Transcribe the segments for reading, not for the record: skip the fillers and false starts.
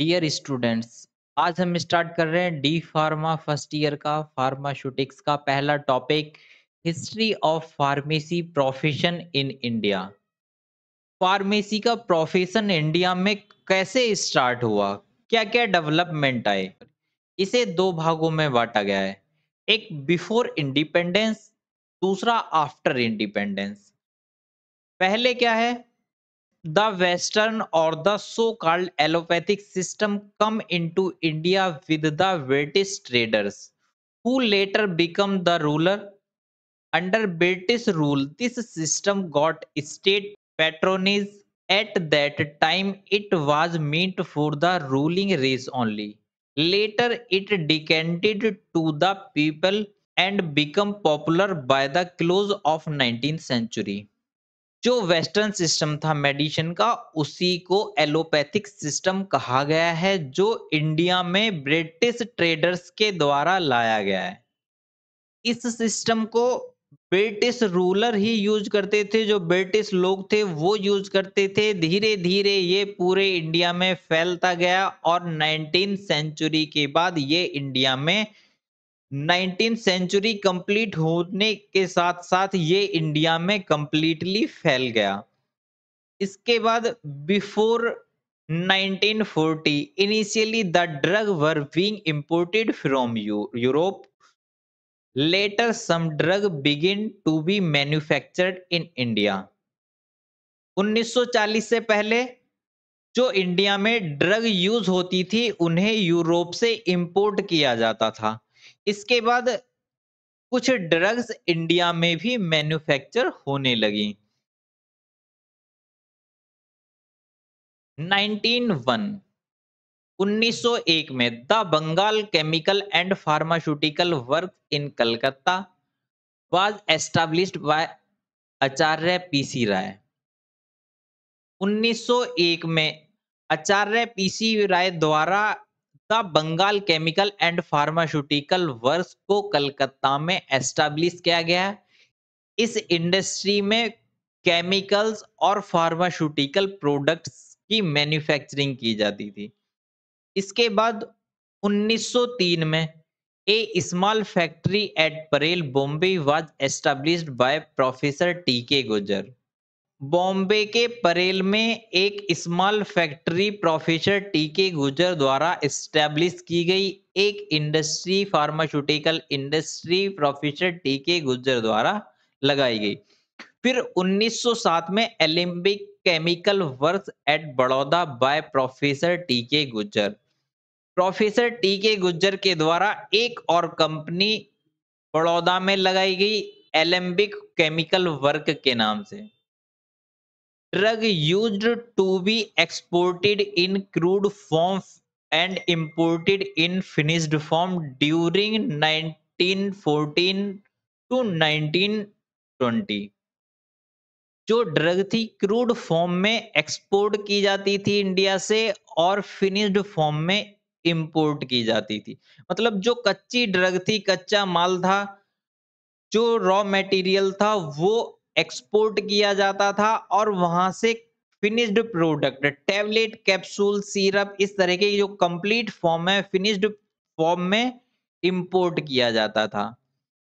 Dear students, आज हम start कर रहे हैं डी फार्मा फर्स्ट ईयर का फार्मास्यूटिक्स का पहला topic, history of pharmacy profession in India. Pharmacy का प्रोफेशन इंडिया में कैसे स्टार्ट हुआ, क्या क्या डेवलपमेंट आए, इसे दो भागों में बांटा गया है। एक बिफोर इंडिपेंडेंस, दूसरा आफ्टर इंडिपेंडेंस। पहले क्या है? The Western or the so-called allopathic system come into India with the British traders, who later become the ruler. Under British rule, this system got state patronage. At that time, it was meant for the ruling race only. Later, it decanted to the people and become popular by the close of 19th century. जो western system था medicine का, उसी को allopathic system कहा गया है, जो India में ब्रिटिश ट्रेडर्स के द्वारा लाया गया है। इस सिस्टम को ब्रिटिश रूलर ही यूज करते थे, जो ब्रिटिश लोग थे वो यूज करते थे। धीरे धीरे ये पूरे इंडिया में फैलता गया और 19th सेंचुरी के बाद ये इंडिया में 19th सेंचुरी कंप्लीट होने के साथ साथ ये इंडिया में कंप्लीटली फैल गया। इसके बाद before 1940 initially the drug were being imported from Europe. Later some drug begin to be manufactured in India. 1940 से पहले जो इंडिया में ड्रग यूज होती थी उन्हें यूरोप से इंपोर्ट किया जाता था। इसके बाद कुछ ड्रग्स इंडिया में भी मैन्युफैक्चर होने लगी। 1901 1901 में the Bengal chemical and pharmaceutical work in Calcutta was established by Acharya PC Ray. 1901 में आचार्य पीसी राय द्वारा the Bengal chemical and pharmaceutical works को कलकत्ता में एस्टैब्लिश किया गया। इस इंडस्ट्री में केमिकल्स और फार्मास्यूटिकल प्रोडक्ट्स की मैन्युफैक्चरिंग की जाती थी। इसके बाद 1903 में a small factory at Parel Bombay was established by professor T K Gujar. Bombay के परेल में एक small factory professor T K Gujar द्वारा एस्टैब्लिश की गई। एक industry, pharmaceutical industry professor T K Gujar द्वारा लगाई गई। फिर 1907 में Alembic chemical works at Baroda by professor T K Gujar. Professor T के गुज्जर के द्वारा एक और कंपनी बड़ौदा में लगाई गई, एलेम्बिक केमिकल वर्क के नाम से। Drug used to be exported in crude form and imported in finished form during 1914 to 1920। जो ड्रग थी क्रूड फॉर्म में एक्सपोर्ट की जाती थी इंडिया से और फिनिश्ड फॉर्म में इंपोर्ट की जाती थी। मतलब जो कच्ची ड्रग थी, कच्चा माल था, जो रॉ मटेरियल था, वो एक्सपोर्ट किया जाता था और वहां से finished product, tablet, capsule, syrup, इस तरह के जो कंप्लीट फॉर्म है फिनिश्ड फॉर्म में इंपोर्ट किया जाता था।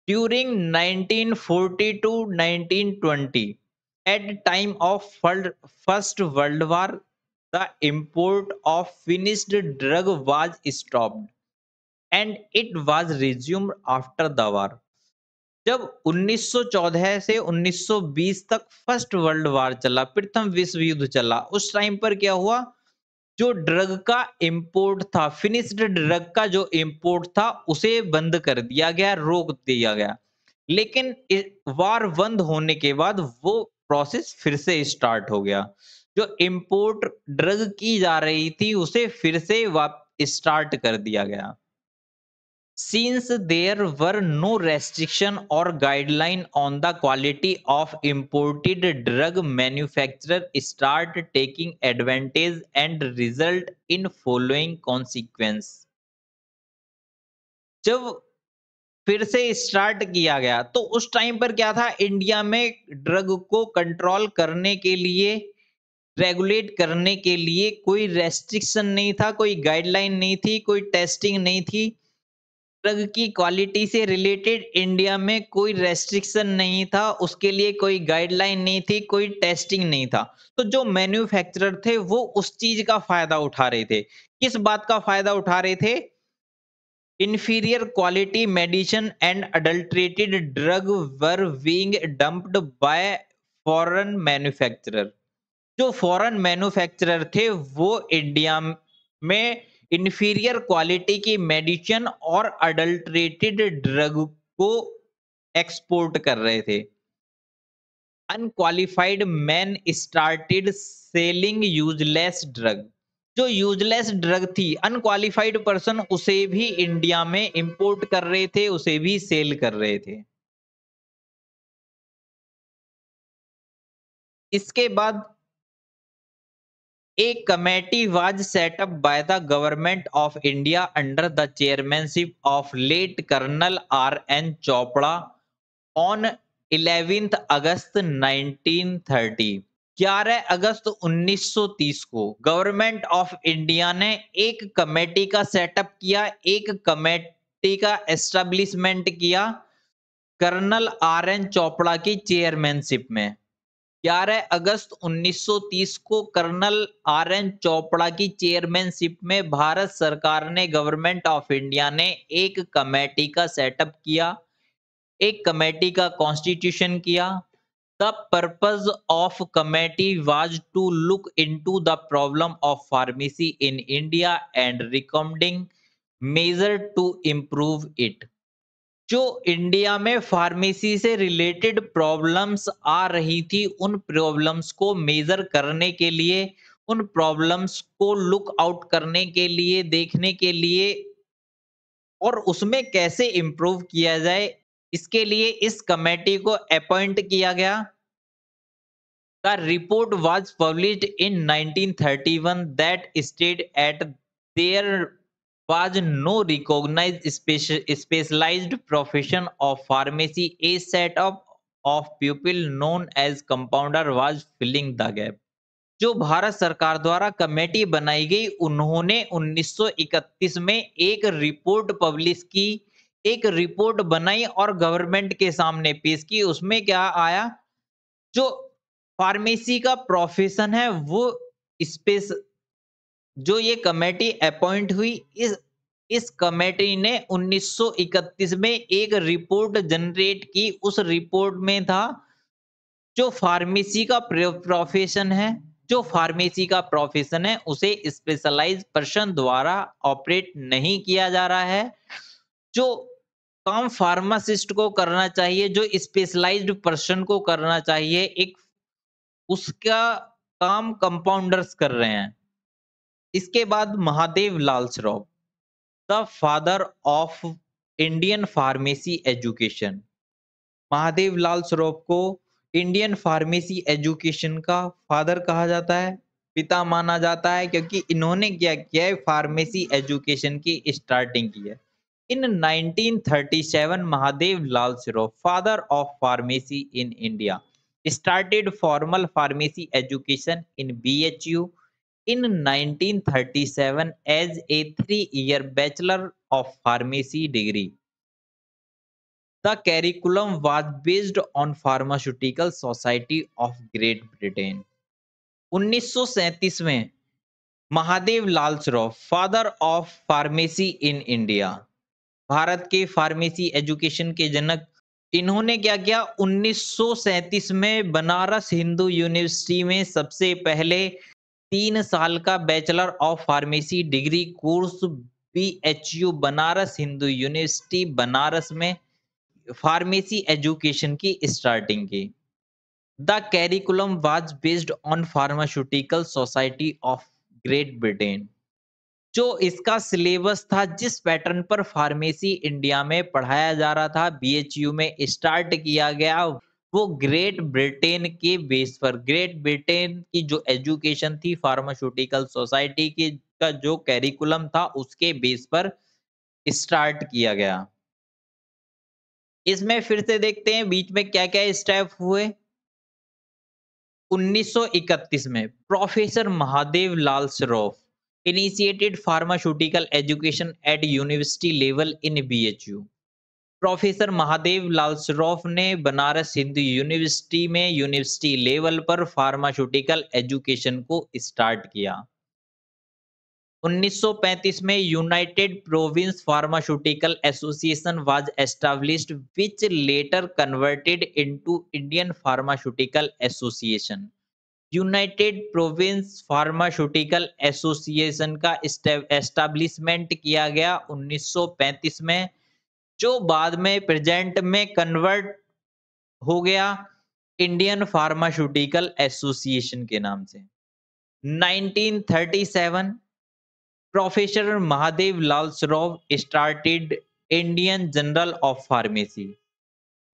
During 1940 to 1920 at time of first world war, the import of finished drug was stopped and it was resumed after the war। जब 1914 से 1920 तक फर्स्ट वर्ल्ड वार चला, प्रथम विश्व युद्ध चला, उस टाइम पर क्या हुआ? जो ड्रग का इंपोर्ट था, फिनिश्ड ड्रग का जो इंपोर्ट था, उसे बंद कर दिया गया, रोक दिया गया। लेकिन वार बंद होने के बाद वो प्रोसेस फिर से स्टार्ट हो गया। जो इंपोर्ट ड्रग की जा रही थी उसे फिर से स्टार्ट कर दिया गया। Since there were no restriction or guideline on the quality of imported drug, manufacturer start taking advantage and result in following consequence। जब फिर से स्टार्ट किया गया तो उस टाइम पर क्या था, इंडिया में ड्रग को कंट्रोल करने के लिए रेगुलेट करने के लिए कोई रेस्ट्रिक्शन नहीं था, कोई गाइडलाइन नहीं थी, कोई टेस्टिंग नहीं थी। ड्रग की क्वालिटी से रिलेटेड इंडिया में कोई रेस्ट्रिक्शन नहीं था, उसके लिए कोई गाइडलाइन नहीं थी, कोई टेस्टिंग नहीं था। तो जो मैन्युफैक्चरर थे वो उस चीज़ का फ़ायदा उठा रहे थे। किस बात का फ़ायदा उठा रहे थे? Inferior quality medicine and adulterated drug were being dumped by foreign manufacturer. जो फॉरेन मैन्युफैक्चरर थे वो इंडिया में इंफीरियर क्वालिटी की मेडिसिन और अडल्ट्रेटेड ड्रग को एक्सपोर्ट कर रहे थे। Unqualified man started selling useless drug. जो यूजलेस ड्रग थी, अनक्वालिफाइड पर्सन उसे भी इंडिया में इंपोर्ट कर रहे थे, उसे भी सेल कर रहे थे। इसके बाद A committee was set up by the government of India under the chairmanship of late Colonel R.N. Chopra on 11th August 1930। 11 अगस्त 1930 को गवर्नमेंट ऑफ इंडिया ने एक कमेटी का सेटअप किया, एक कमेटी का एस्टेब्लिशमेंट किया कर्नल आर एन चोपड़ा की chairmanship में। 11 अगस्त 1930 को कर्नल आर एन चोपड़ा की चेयरमैनशिप में भारत सरकार ने, गवर्नमेंट ऑफ इंडिया ने एक कमेटी का सेटअप किया, एक कमेटी का कॉन्स्टिट्यूशन किया। The purpose of committee was to look into the problem of pharmacy in India and recommending measure to improve it। जो इंडिया में फार्मेसी से रिलेटेड प्रॉब्लम्स आ रही थी, उन प्रॉब्लम्स को मेजर करने के लिए, उन प्रॉब्लम्स को लुक आउट करने के लिए, देखने के लिए और उसमें कैसे इम्प्रूव किया जाए, इसके लिए इस कमेटी को अपॉइंट किया गया। The report was published in 1931 that stated at there was no recognized specialized profession of pharmacy. A set of people known as compounder was filling the gap। जो भारत सरकार द्वारा कमेटी बनाई गई, उन्होंने 1931 में एक रिपोर्ट पब्लिश की, एक रिपोर्ट बनाई और गवर्नमेंट के सामने पेश की। उसमें क्या आया? जो फार्मेसी का प्रोफेशन है वो स्पेस, जो ये कमेटी अपॉइंट हुई, इस कमेटी ने 1931 में एक रिपोर्ट जनरेट की। उस रिपोर्ट में था जो फार्मेसी का प्रोफेशन है, जो फार्मेसी का प्रोफेशन है उसे स्पेशलाइज्ड पर्सन द्वारा ऑपरेट नहीं किया जा रहा है। जो काम फार्मासिस्ट को करना चाहिए, जो स्पेशलाइज्ड पर्सन को करना चाहिए, एक उसका काम कंपाउंडर्स कर रहे हैं। इसके बाद Mahadev Lal Shroff, the father of Indian pharmacy education. Mahadev Lal Shroff को इंडियन फार्मेसी एजुकेशन का फादर कहा जाता है, पिता माना जाता है, क्योंकि इन्होंने क्या किया है, फार्मेसी एजुकेशन की स्टार्टिंग की है। In 1937 Mahadev Lal Shroff, father of pharmacy in India, started formal pharmacy education in BHU in 1937 as a 3-year Bachelor of Pharmacy degree। The curriculum was based on Pharmaceutical Society of Great Britain। 1937 में Mahadev Lal Shroff, father of pharmacy in India, Bharat के pharmacy education के जनक, इन्होंने क्या किया? 1937 में Banaras Hindu university में सबसे पहले 3 साल का bachelor of pharmacy degree course BHU Banaras Hindu university Banaras में फार्मेसी एजुकेशन की स्टार्टिंग की। The curriculum was based on pharmaceutical society of great Britain. जो इसका सिलेबस था, जिस पैटर्न पर फार्मेसी इंडिया में पढ़ाया जा रहा था, बीएचयू में स्टार्ट किया गया, वो ग्रेट ब्रिटेन के बेस पर, ग्रेट ब्रिटेन की जो एजुकेशन थी फार्मास्यूटिकल सोसाइटी की का जो कैरिकुलम था उसके बेस पर स्टार्ट किया गया। इसमें फिर से देखते हैं बीच में क्या क्या स्टेप हुए। 1931 में professor Mahadev Lal Sarof initiated pharmaceutical education at university level in BHU. Professor Mahadev Lal Sarof ने बनारस हिंदू यूनिवर्सिटी में यूनिवर्सिटी लेवल पर फार्मास्यूटिकल एजुकेशन को स्टार्ट किया। 1935 में united province pharmaceutical association was established which later converted into Indian pharmaceutical association. United province pharmaceutical association का establishment किया गया 1935 में, जो बाद में प्रेजेंट में कन्वर्ट हो गया इंडियन फार्मास्यूटिकल एसोसिएशन के नाम से। 1937 professor Mahadev Lal Sarof started Indian journal of pharmacy.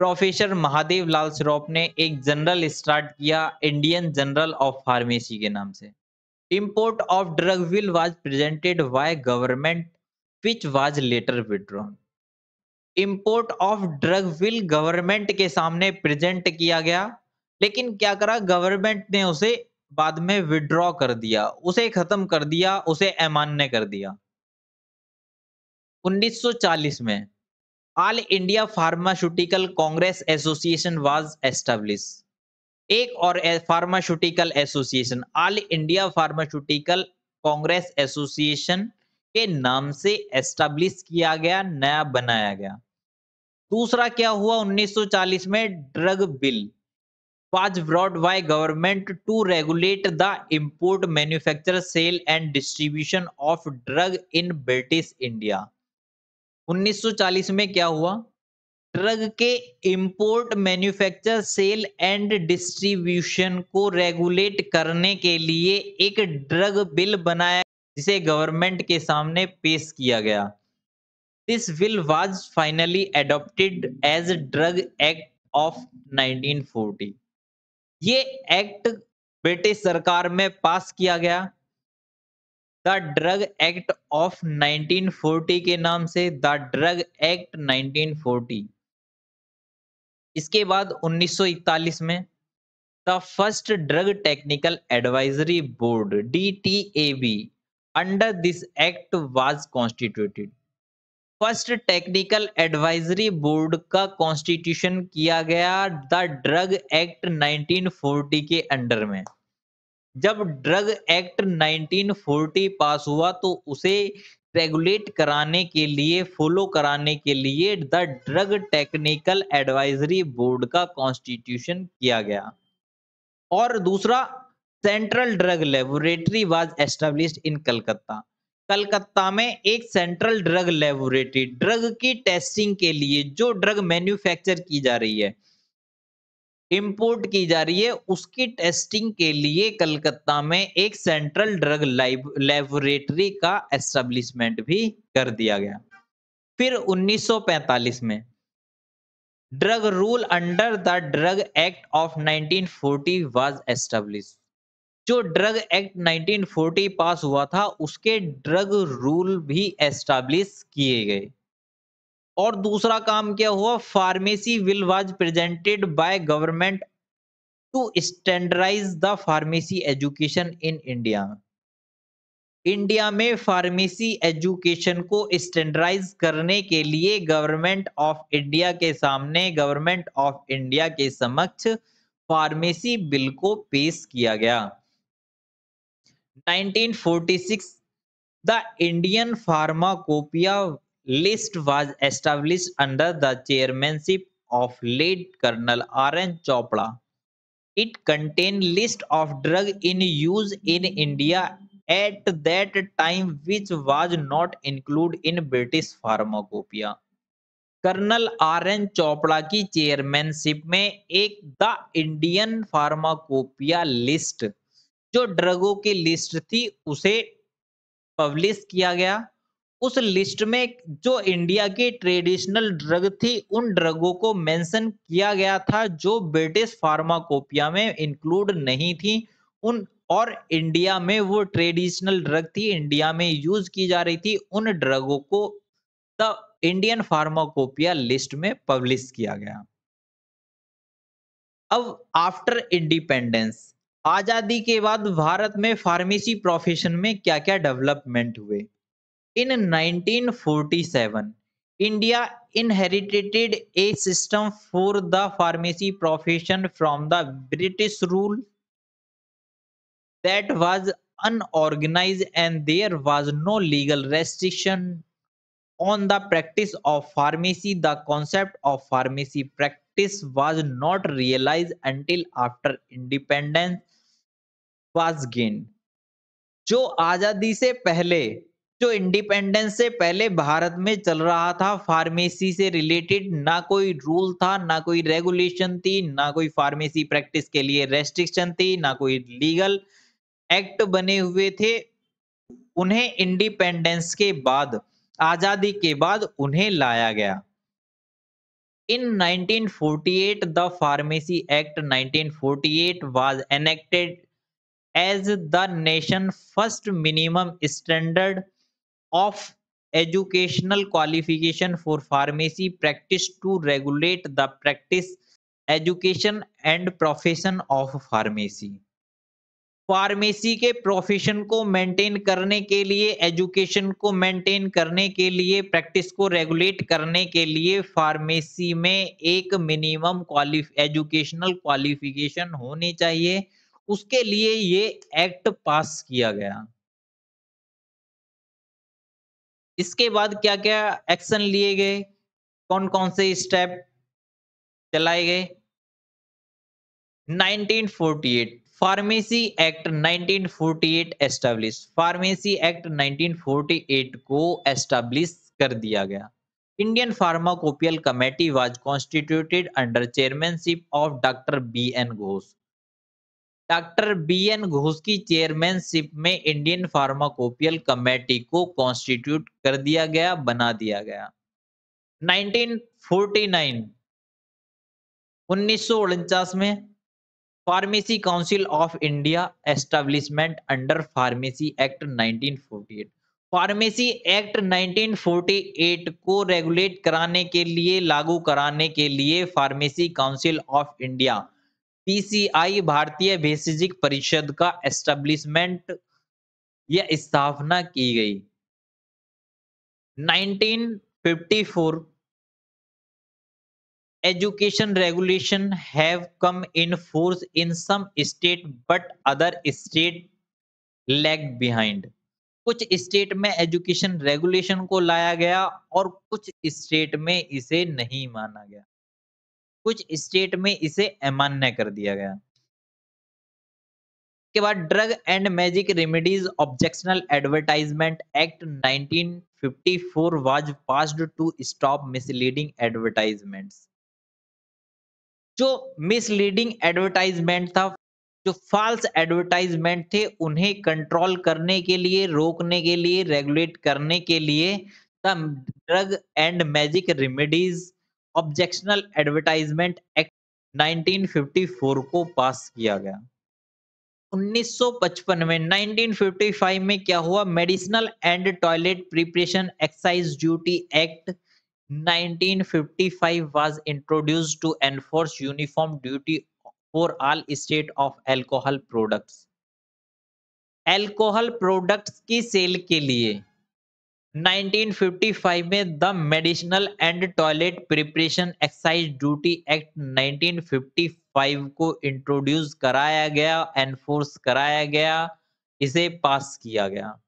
Professor Mahadev Lal Sarof ने एक जर्नल स्टार्ट किया इंडियन जर्नल ऑफ फार्मेसी के नाम से। Import of drug bill was presented by government which was later withdrawn. Import of drug bill government के सामने प्रेजेंट किया गया, लेकिन क्या करा गवर्नमेंट ने उसे बाद में विड्रॉ कर दिया, उसे खत्म कर दिया, उसे अमान्य कर दिया। 1940 में all India pharmaceutical Congress association was establish. एक और pharmaceutical association all India pharmaceutical Congress association के नाम से एस्टैब्लिश किया गया, नया बनाया गया। दूसरा क्या हुआ 1940 में drug bill was brought by government to regulate the import, manufacture, sale and distribution of drug in British India। 1940 में क्या हुआ, ड्रग के import, manufacture, sale and distribution को रेगुलेट करने के लिए एक ड्रग बिल बनाया, जिसे गवर्नमेंट के सामने पेश किया गया। This bill was finally adopted as drug act of 1940। ये एक्ट ब्रिटिश सरकार में पास किया गया द ड्रग एक्ट ऑफ 1940 के नाम से, द ड्रग एक्ट 1940। इसके बाद 1941 में the first drug technical advisory board DTAB under this act was constituted. First technical advisory board का कॉन्स्टिट्यूशन किया गया द ड्रग एक्ट 1940 के अंडर में। जब ड्रग एक्ट 1940 पास हुआ तो उसे रेगुलेट कराने के लिए, फॉलो कराने के लिए the drug technical advisory board का कॉन्स्टिट्यूशन किया गया। और दूसरा, central drug laboratory was established in Calcutta. Calcutta में एक सेंट्रल ड्रग लेबोरेटरी, ड्रग की टेस्टिंग के लिए, जो ड्रग मैन्युफैक्चर की जा रही है, इंपोर्ट की जा रही है, उसकी टेस्टिंग के लिए कलकत्ता में एक सेंट्रल ड्रग लेबोरेटरी का एस्टेब्लिशमेंट भी कर दिया गया। फिर 1945 में drug rule under the drug act of 1940 was established. जो ड्रग एक्ट 1940 पास हुआ था, उसके ड्रग रूल भी एस्टैब्लिश किए गए। और दूसरा काम क्या हुआ, pharmacy bill was presented by government to standardize the pharmacy education in India. India में फार्मेसी एजुकेशन को स्टैंडर्डाइज करने के लिए गवर्नमेंट ऑफ इंडिया के सामने, गवर्नमेंट ऑफ इंडिया के समक्ष फार्मेसी बिल को पेश किया गया। 1946 the Indian Pharmacopoeia list was established under the chairmanship of late Colonel R.N. Chopra. It contained list of drug in use in India at that time which was not included in British Pharmacopoeia. Colonel R.N. Chopra की chairmanship में एक the Indian pharmacopoeia list, जो ड्रगों की list थी, उसे publish किया गया। उस लिस्ट में जो इंडिया की ट्रेडिशनल ड्रग थी, उन ड्रगों को मेंशन किया गया था जो ब्रिटिश फार्माकोपिया में इंक्लूड नहीं थी। उन और इंडिया में वो ट्रेडिशनल ड्रग थी, इंडिया में यूज की जा रही थी, उन ड्रगों को द इंडियन फार्माकोपिया लिस्ट में पब्लिश किया गया। अब आफ्टर इंडिपेंडेंस आजादी के बाद भारत में फार्मेसी प्रोफेशन में क्या-क्या डेवलपमेंट हुए? In 1947, India inherited a system for the pharmacy profession from the British rule that was unorganized, and there was no legal restriction on the practice of pharmacy. The concept of pharmacy practice was not realized until after independence was gained. जो आजादी से पहले, जो independence से पहले भारत में चल रहा था फार्मेसी से रिलेटेड, ना कोई रूल था, ना कोई रेगुलेशन थी, ना कोई फार्मेसी प्रैक्टिस के लिए रेस्ट्रिक्शन थी, ना कोई लीगल एक्ट बने हुए थे। उन्हें इंडिपेंडेंस के बाद, आजादी के बाद उन्हें लाया गया। In 1948, the Pharmacy Act 1948 was enacted as the nation's first minimum standard of educational qualification for pharmacy practice to regulate the practice, education and profession of pharmacy. Pharmacy के प्रोफेशन को मेंटेन करने के लिए, एजुकेशन को maintain करने के लिए, practice को रेगुलेट करने के लिए फार्मेसी में एक मिनिमम एजुकेशनल क्वालिफिकेशन होनी चाहिए। उसके लिए ये एक्ट पास किया गया। इसके बाद क्या-क्या एक्शन लिए गए? कौन-कौन से स्टेप चलाए गए? 1948 pharmacy act 1948 establish, pharmacy act 1948 को एस्टैब्लिश कर दिया गया। Indian pharmacopoeial committee was constituted under chairmanship of doctor B N Ghosh. Doctor B N Ghosh की चेयरमैनशिप में इंडियन फार्माकोपियल कमेटी को कॉन्स्टिट्यूट कर दिया गया, बना दिया गया। 1949 1949 में pharmacy council of India establishment under pharmacy act 1948। Pharmacy act 1948 को रेगुलेट कराने के लिए, लागू कराने के लिए pharmacy council of India PCI, भारतीय भेषजिक परिषद का एस्टैब्लिशमेंट या स्थापना की गई। 1954 education regulation have come in force in some state but other state lag behind। कुछ स्टेट में एजुकेशन रेगुलेशन को लाया गया और कुछ स्टेट में इसे नहीं माना गया, कुछ स्टेट में इसे अमान्य कर दिया गया। के बाद drug and magic remedies objectionable advertisement act 1954 was passed to stop misleading advertisements. जो मिसलीडिंग एडवर्टाइजमेंट था, जो फॉल्स एडवर्टाइजमेंट थे, उन्हें कंट्रोल करने के लिए, रोकने के लिए, रेगुलेट करने के लिए the drug and magic remedies objectionable advertisement act 1954 को पास किया गया। 1955 में 1955 में क्या हुआ? Medicinal and toilet preparation excise duty act 1955 was introduced to enforce uniform duty for all state of alcohol products। Alcohol products की सेल के लिए 1955 में the medicinal and toilet preparation excise duty act 1955 को इंट्रोड्यूस कराया गया, enforce कराया गया, इसे पास किया गया।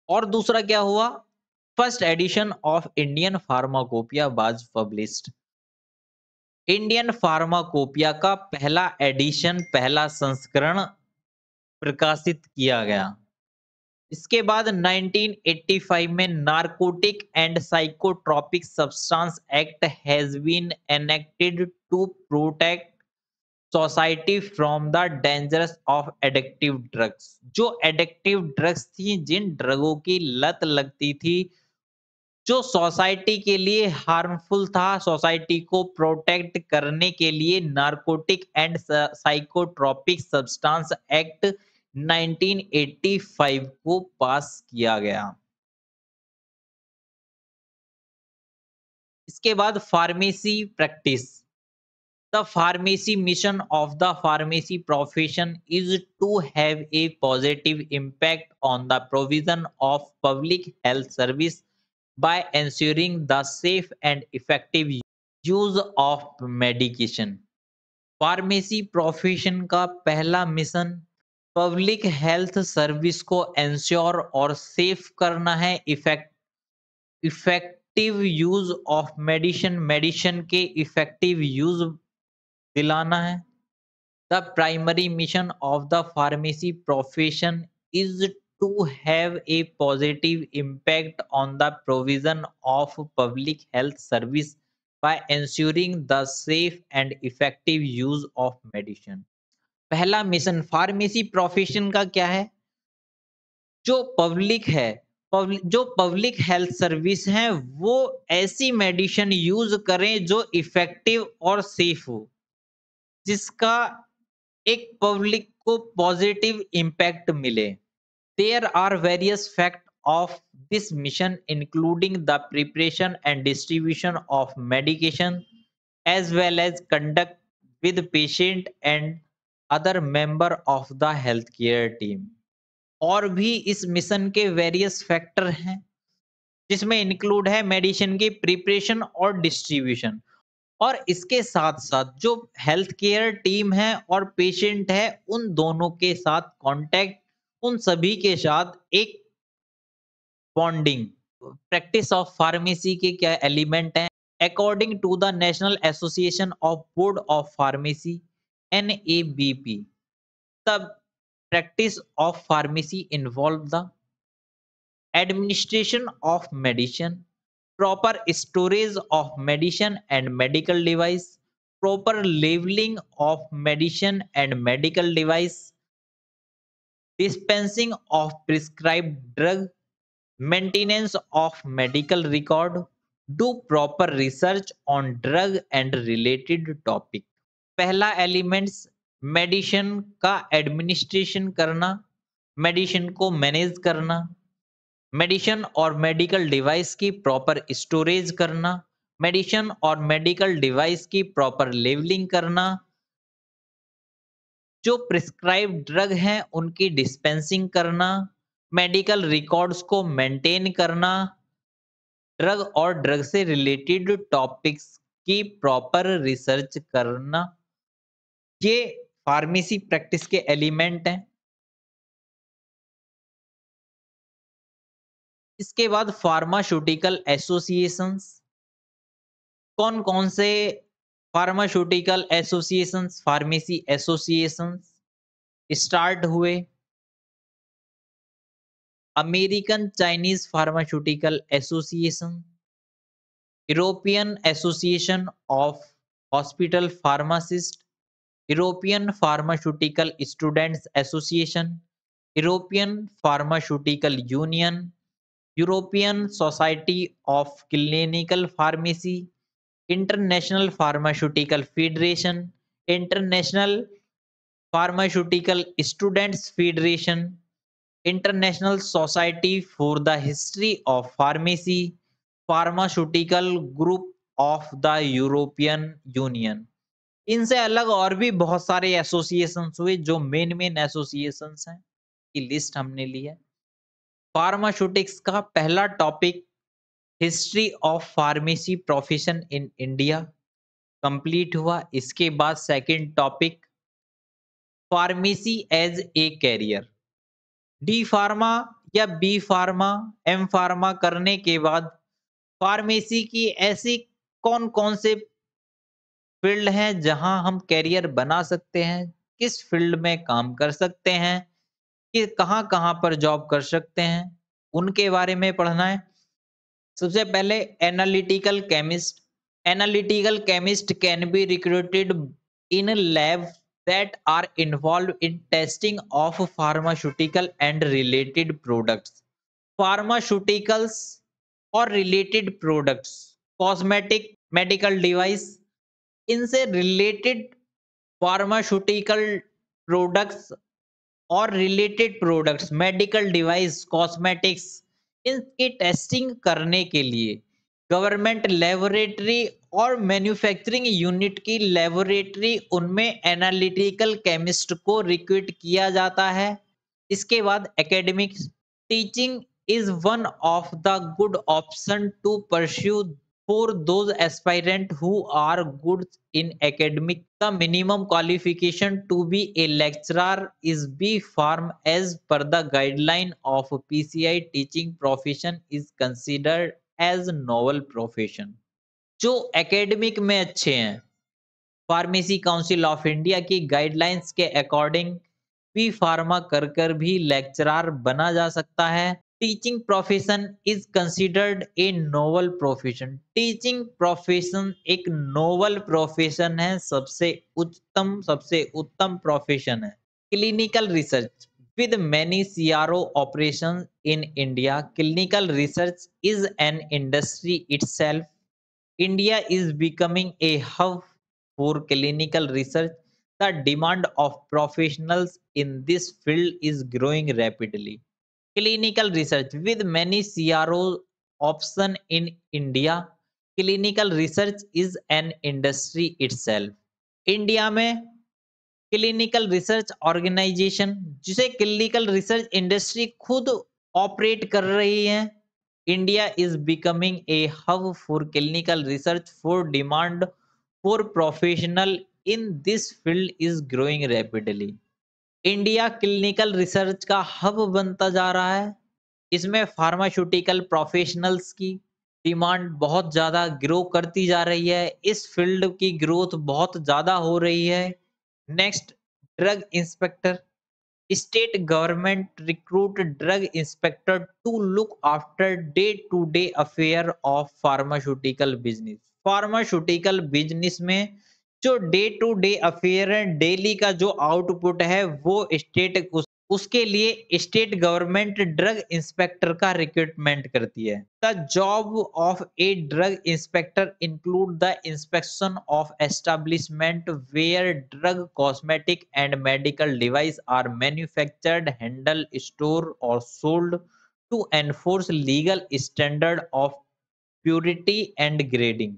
और दूसरा क्या हुआ? First edition of Indian pharmacopoeia was published. Indian pharmacopoeia का पहला एडिशन, पहला संस्करण प्रकाशित किया गया। इसके बाद 1985 में narcotic and psychotropic substance act has been enacted to protect society from the dangerous of addictive drugs. जो एडिक्टिव ड्रग्स थी, जिन ड्रगों की लत लगती थी, जो सोसाइटी के लिए हार्मफुल था, सोसाइटी को प्रोटेक्ट करने के लिए narcotic and psychotropic substance act 1985 को पास किया गया। इसके बाद pharmacy practice The pharmacy mission of the pharmacy profession is to have a positive impact on the provision of public health service by ensuring the safe and effective use of medication. Pharmacy profession का पहला mission public health service को ensure और safe करना है, effective use of medicine, medicine के effective use दिलाना है। The primary mission of the pharmacy profession is to have a positive impact on the provision of public health service by ensuring the safe and effective use of medicine। पहला mission pharmacy profession का क्या है? जो public है, जो public health service है, वो ऐसी मेडिसिन यूज करें जो इफेक्टिव और सेफ हो, जिसका एक पब्लिक को पॉजिटिव इम्पैक्ट मिले। There are various facts of this mission, including the preparation and distribution of medication, as well as conduct with patient and other member of the healthcare team। और भी इस mission के various factor हैं, जिसमें include है medicine की preparation और distribution, और इसके साथ साथ जो हेल्थ केयर टीम है और पेशेंट है, उन दोनों के साथ कांटेक्ट, उन सभी के साथ एक बॉन्डिंग। प्रैक्टिस ऑफ फार्मेसी के क्या एलिमेंट हैं? According to the national association of board of pharmacy NABP, the practice of pharmacy involve the administration of medicine, proper storage of medicine and medical device, proper labeling of medicine and medical device, dispensing of prescribed drug, maintenance of medical record, do proper research on drug and related topic। पहला elements medicine का administration करना, medicine को manage करना, medicine और medical device की proper storage करना, medicine और medical device की प्रॉपर लेवलिंग करना, जो प्रिस्क्राइब ड्रग हैं उनकी डिस्पेंसिंग करना, मेडिकल रिकॉर्ड्स को मेंटेन करना, ड्रग और ड्रग से रिलेटेड टॉपिक्स की प्रॉपर रिसर्च करना, ये फार्मेसी प्रैक्टिस के एलिमेंट हैं। इसके बाद फार्मास्यूटिकल एसोसिएशंस, कौन कौन से pharmaceutical associations, pharmacy associations start हुए? American Chinese pharmaceutical association, European association of hospital pharmacist, European pharmaceutical students association, European pharmaceutical union, European society of clinical pharmacy, international pharmaceutical federation, international pharmaceutical students federation, international society for the history of pharmacy, pharmaceutical group of the European union. इनसे अलग और भी बहुत सारे associations हुए, जो main main associations हैं की लिस्ट हमने ली है। फार्मास्यूटिक्स का पहला topic history of pharmacy profession in India complete हुआ। इसके बाद second topic pharmacy as a career, D pharma या बी फार्मा, एम फार्मा करने के बाद फार्मेसी की ऐसी कौन कौन से फील्ड हैं जहां हम कैरियर बना सकते हैं, किस फील्ड में काम कर सकते हैं, कि कहां कहां पर जॉब कर सकते हैं, उनके बारे में पढ़ना है। सबसे पहले analytical chemist, analytical chemist can be recruited in lab that are involved in testing of pharmaceutical and related products, pharmaceuticals और related products, cosmetic, medical device, इनसे related pharmaceutical products और related products, medical device, cosmetics, इनकी testing करने के लिए government laboratory और manufacturing unit की laboratory, उनमें एनालिटिकल केमिस्ट को रिक्रूट किया जाता है। इसके बाद academics, teaching is one of the good option to pursue for those aspirant who are good in academic. The minimum qualification to be a lecturer is B Pharm as per the guideline of PCI. Teaching profession is considered as novel profession. जो academic में अच्छे हैं, pharmacy council of India की guidelines के according B pharma कर कर भी lecturer बना जा सकता है। Teaching profession is considered a novel profession. Teaching profession एक नोवल प्रोफेशन है, सबसे उत्तम प्रोफेशन है। Clinical research with many CRO operations in India, clinical research is an industry itself. India is becoming a hub for clinical research. The demand of professionals in this field is growing rapidly. Clinical research with many CRO option in India, clinical research is an industry itself. India में clinical research organisation, जिसे clinical research industry खुद operate कर रही है, India is becoming a hub for clinical research for demand for professional in this field is growing rapidly. India clinical research का hub बनता जा रहा है। इसमें फार्मास्यूटिकल प्रोफेशनल्स की डिमांड बहुत ज़्यादा ग्रो करती जा रही है। इस फील्ड की ग्रोथ बहुत ज़्यादा हो रही है। Next, drug inspector. State government recruit drug inspector to look after day to day affair of pharmaceutical business. Pharmaceutical business में जो डे टू डे अफेयर है, डेली का जो आउटपुट है, वो स्टेट उसके लिए स्टेट गवर्नमेंट ड्रग इंस्पेक्टर का रिक्रूटमेंट करती है। The job of a drug inspector include the inspection of establishment where drug, cosmetic and medical device are manufactured, handle, store और sold to enforce legal standard of purity and grading.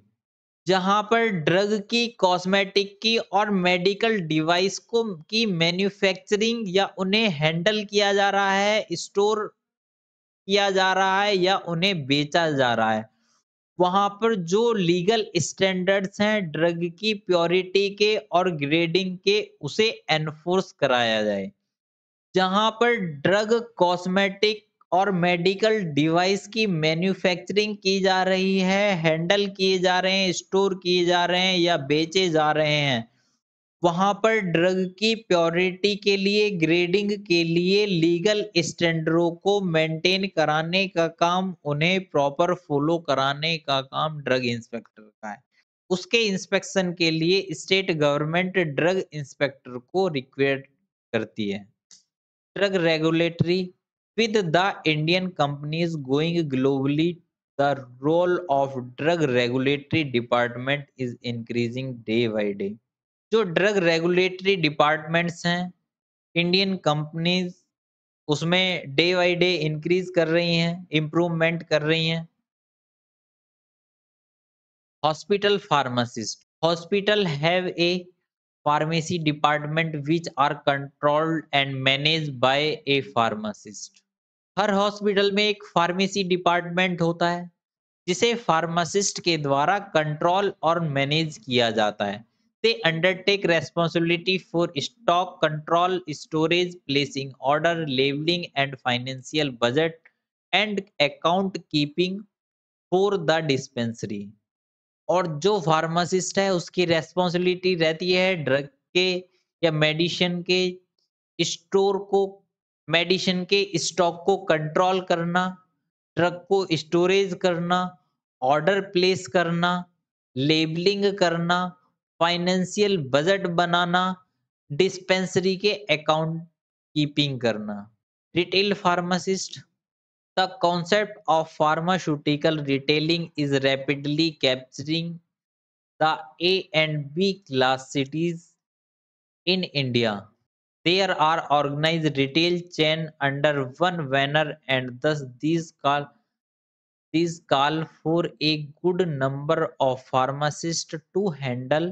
जहां पर drug की, cosmetic की और medical device को की manufacturing या उन्हें हैंडल किया जा रहा है, स्टोर किया जा रहा है या उन्हें बेचा जा रहा है, वहां पर जो लीगल स्टैंडर्ड्स हैं ड्रग की प्योरिटी के और ग्रेडिंग के, उसे एनफोर्स कराया जाए। जहां पर ड्रग, कॉस्मेटिक और मेडिकल डिवाइस की मैन्युफैक्चरिंग की जा रही है, हैंडल किए जा रहे हैं, स्टोर किए जा रहे हैं या बेचे जा रहे हैं, वहां पर ड्रग की प्योरिटी के लिए, ग्रेडिंग के लिए लीगल स्टैंडर्डों को मेंटेन कराने का काम, उन्हें प्रॉपर फॉलो कराने का काम ड्रग इंस्पेक्टर का है। उसके इंस्पेक्शन के लिए स्टेट गवर्नमेंट ड्रग इंस्पेक्टर को रिक्वेस्ट करती है। Drug regulatory, with the Indian companies going globally, the role of drug regulatory department is increasing day by day. जो ड्रग रेगुलेटरी डिपार्टमेंट्स हैं इंडियन कंपनीज, उसमें डे बाय डे इंक्रीज कर रही हैं, improvement कर रही हैं। Hospital pharmacist, hospital have a pharmacy department which are controlled and managed by a pharmacist. Her hospital में एक फार्मेसी डिपार्टमेंट होता है जिसे फार्मासिस्ट के द्वारा कंट्रोल और मैनेज किया जाता है। They undertake responsibility for stock control, storage, placing order, labelling and financial budget and account keeping for the dispensary. और जो फार्मासिस्ट है उसकी रेस्पॉन्सिबिलिटी रहती है ड्रग के या मेडिसिन के स्टोर को, मेडिसिन के स्टॉक को कंट्रोल करना, ड्रग को स्टोरेज करना, ऑर्डर प्लेस करना, लेबलिंग करना, फाइनेंशियल बजट बनाना, डिस्पेंसरी के अकाउंट कीपिंग करना। Retail pharmacist, the concept of pharmaceutical retailing is rapidly capturing the A and B class cities in India. There are organized retail chain under one banner and thus These call for a good number of pharmacists to handle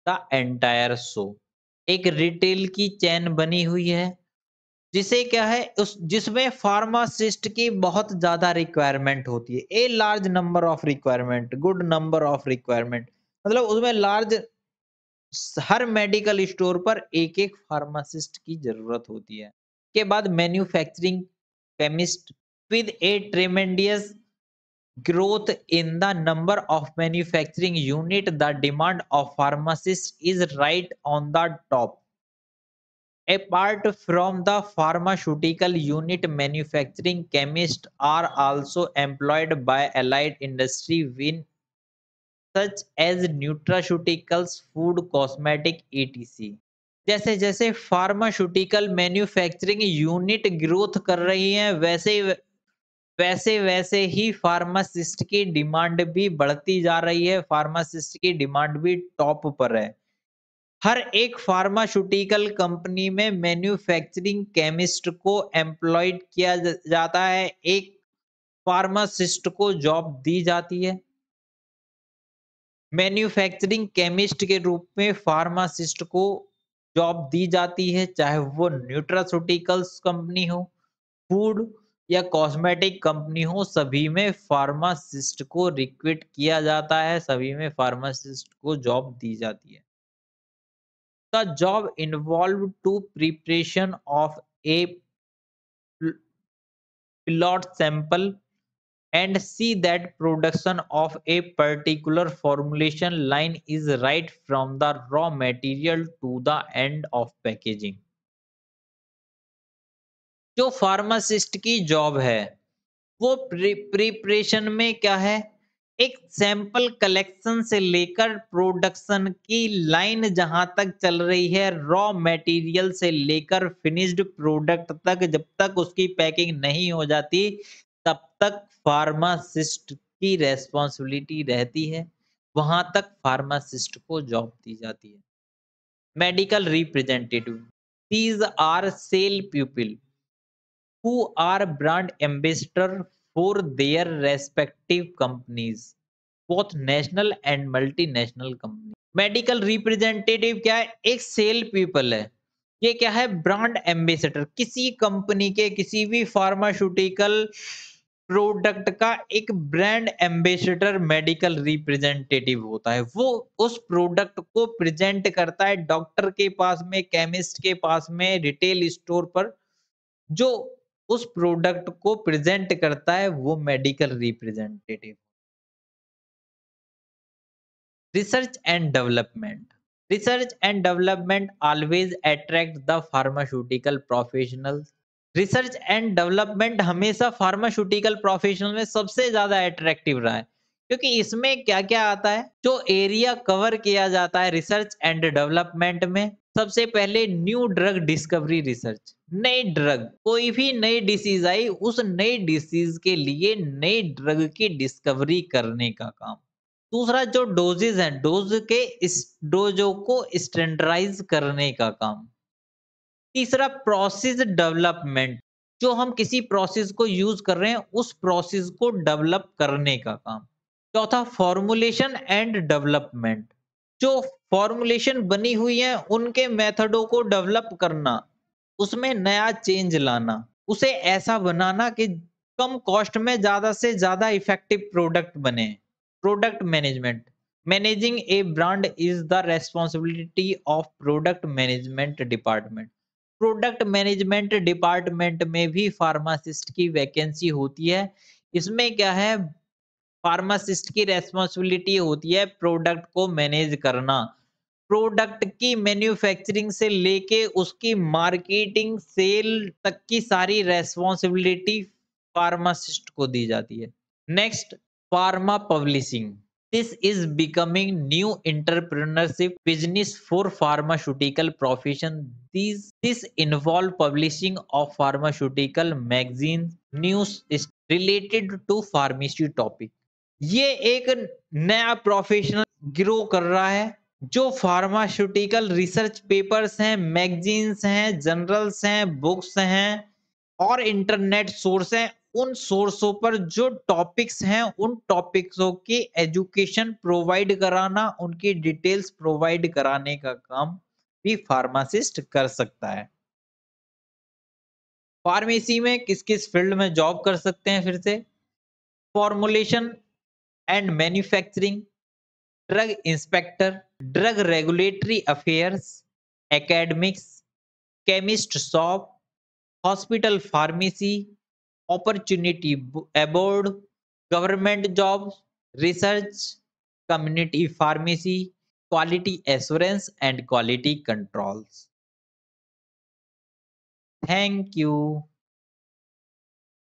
the entire show. एक retail की chain बनी हुई है जिसे क्या है उस जिसमें फार्मासिस्ट की बहुत ज्यादा रिक्वायरमेंट होती है। A large number of requirement, good number of requirement, मतलब उसमें लार्ज, हर मेडिकल स्टोर पर एक एक फार्मासिस्ट की जरूरत होती है। के बाद manufacturing chemist, with A tremendous growth in the number of manufacturing unit, the demand of pharmacists is right on the top. Apart from the pharmaceutical unit, manufacturing chemists are also employed by allied industry in such as nutraceuticals, food, cosmetic, etc. जैसे जैसे pharmaceutical manufacturing unit growth कर रही है वैसे वैसे ही pharmacist की demand भी बढ़ती जा रही है, फार्मासिस्ट की डिमांड भी टॉप पर है। हर एक फार्मास्यूटिकल कंपनी में मैन्युफैक्चरिंग केमिस्ट को एम्प्लॉयड किया जाता है, एक फार्मासिस्ट को जॉब दी जाती है। मैन्युफैक्चरिंग केमिस्ट के रूप में फार्मासिस्ट को जॉब दी जाती है, चाहे वो न्यूट्रास्यूटिकल्स कंपनी हो, फूड या कॉस्मेटिक कंपनी हो, सभी में फार्मासिस्ट को रिक्रूट किया जाता है, सभी में फार्मासिस्ट को जॉब दी जाती है। The job involve to preparation of a pilot sample and see that production of a particular formulation line is right from the raw material to the end of packaging. जो pharmacist की job है वो preparation में क्या है, एक sample collection से लेकर प्रोडक्शन की लाइन जहां तक चल रही है, रॉ मटेरियल से लेकर फिनिश्ड प्रोडक्ट तक, जब तक उसकी पैकिंग नहीं हो जाती तब तक फार्मासिस्ट की रेस्पॉन्सिबिलिटी रहती है, वहां तक फार्मासिस्ट को जॉब दी जाती है। Medical representative, these are sale people who are brand ambassador for their respective companies, both national and multinational company. Medical representative क्या है, एक सेल पीपल है। ये क्या है, ब्रांड एम्बेसडर, किसी कंपनी के किसी भी फार्मास्यूटिकल प्रोडक्ट का एक ब्रांड एम्बेसडर मेडिकल रिप्रेजेंटेटिव होता है। वो उस प्रोडक्ट को प्रेजेंट करता है डॉक्टर के पास में, केमिस्ट के पास में, रिटेल स्टोर पर। जो उस प्रोडक्ट को प्रेजेंट करता है वो medical representative. Research and development, research and development always attract the pharmaceutical professionals. Research and development हमेशा फार्मास्यूटिकल प्रोफेशनल में सबसे ज्यादा अट्रैक्टिव रहा है, क्योंकि इसमें क्या क्या आता है, जो एरिया कवर किया जाता है रिसर्च एंड डेवलपमेंट में। सबसे पहले न्यू ड्रग डिस्कवरी रिसर्च, नई ड्रग, कोई भी नई डिसीज आई, उस नई डिसीज के लिए नई ड्रग की डिस्कवरी करने का काम। दूसरा जो डोजेज हैं, डोज के इस डोजों को स्टैंडर्डाइज करने का काम। तीसरा प्रोसेस डेवलपमेंट, जो हम किसी प्रोसेस को यूज कर रहे हैं उस प्रोसेस को डेवलप करने का काम। चौथा फॉर्मुलेशन एंड डेवलपमेंट, जो फॉर्मुलेशन बनी हुई है उनके मेथडों को डेवलप करना, उसमें नया चेंज लाना, उसे ऐसा बनाना कि कम कॉस्ट में ज्यादा से ज्यादा इफेक्टिव प्रोडक्ट बने। Product management, managing A brand is the responsibility of product management department. Product management department में भी फार्मासिस्ट की वैकेंसी होती है। इसमें क्या है, फार्मासिस्ट की रेस्पॉन्सिबिलिटी होती है प्रोडक्ट को मैनेज करना, प्रोडक्ट की मैन्युफैक्चरिंग से लेके उसकी मार्केटिंग सेल तक की सारी रेस्पॉन्सिबिलिटी फार्मासिस्ट को दी जाती है। Next, pharma publishing, this is becoming new entrepreneurship business for pharmaceutical profession. This involve publishing of pharmaceutical magazine news is related to pharmacy topic. ये एक नया प्रोफेशनल ग्रो कर रहा है जो फार्मास्यूटिकल रिसर्च पेपर्स हैं, मैगजीन्स हैं, जर्नल्स हैं, बुक्स हैं और इंटरनेट सोर्स हैं, उन सोर्सों पर जो टॉपिक्स हैं, उन टॉपिक्सों की एजुकेशन प्रोवाइड कराना, उनकी डिटेल्स प्रोवाइड कराने का काम भी फार्मासिस्ट कर सकता है। फार्मेसी में किस-किस फील्ड में जॉब कर सकते हैं फिर से? Formulation and manufacturing, drug inspector, drug regulatory affairs, academics, chemist shop, hospital pharmacy, opportunity abroad, government jobs, research, community pharmacy, quality assurance and quality controls. Thank you.